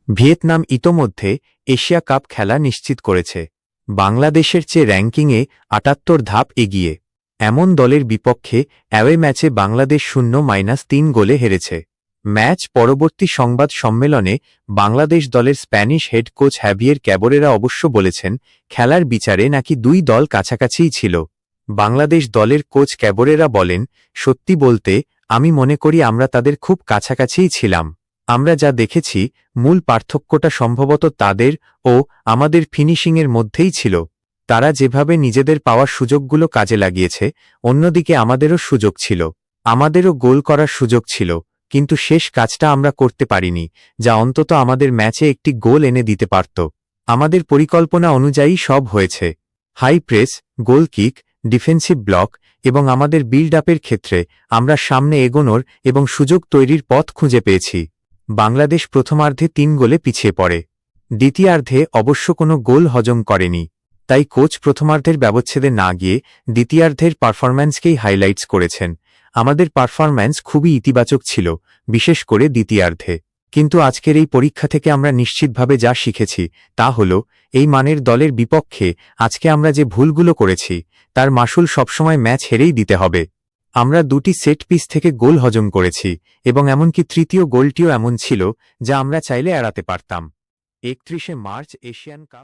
Vietnam ইতোমধ্যে Asia cup খেলা নিশ্চিত করেছে। বাংলাদেশের চেয়ে র্যাঙ্কিংয়ে ৭৮ ধাপ এগিয়ে। এমন দলের বিপক্ষে অ্যাওয়ে ম্যাচে বাংলাদেশ 0-3 গোলে হেরেছে। ম্যাচ পরবর্তী সংবাদ সম্মেলনে বাংলাদেশ দলের Spanish head coach Javier Cabrera অবশ্য বলেছেন, খেলার বিচারে নাকি দুই দল কাছাকাছিই ছিল। বাংলাদেশ দলের কোচ ক্যাবরেরা বলেন, সত্যি বলতে আমি মনে করি আমরা তাদের খুব কাছাকাছিই ছিলাম। আমরা যা দেখেছি, মূল পার্থক্যটা সম্ভবত তাদের ও আমাদের ফিনিশিংয়ের মধ্যেই ছিল। তারা যেভাবে নিজেদের পাওয়ার সুযোগগুলো কাজে লাগিয়েছে, অন্যদিকে আমাদেরও সুযোগ ছিল। আমাদেরও গোল করার সুযোগ ছিল, কিন্তু শেষ কাজটা আমরা করতে পারিনি, যা অন্তত আমাদের ম্যাচে একটি গোল এনে দিতে পারত। আমাদের পরিকল্পনা অনুযায়ী সব হয়েছে। High press, goal kick, defensive block এবং আমাদের বিল্ড আপের ক্ষেত্রে আমরা সামনে এগোনোর এবং সুযোগ তৈরির পথ খুঁজে পেয়েছি। বাংলাদেশ প্রথমার্ধে ৩ গোলে পিছিয়ে পড়ে। দ্বিতীয়ার্ধে অবশ্য কোনো গোল হজম করেনি। তাই কোচ প্রথমার্ধের ব্যবচ্ছেদে না গিয়ে দ্বিতীয়ার্ধের পারফরম্যান্সকেই হাইলাইটস করেছেন। আমাদের পারফরম্যান্স খুবই ইতিবাচক ছিল, বিশেষ করে দ্বিতীয়ার্ধে। কিন্তু আজকের এই পরীক্ষা থেকে আমরা নিশ্চিতভাবে যা শিখেছি তা হল, এই মানের দলের বিপক্ষে আজকে আমরা যে ভুলগুলো করেছি তার মাসুল সবসময় ম্যাচ হেরেই দিতে হবে। আমরা দুটি সেট পিস থেকে গোল হজম করেছি এবং এমনকি তৃতীয় গোলটিও এমন ছিল যা আমরা চাইলে এড়াতে পারতাম। ৩১ মার্চ এশিয়ান কাপ।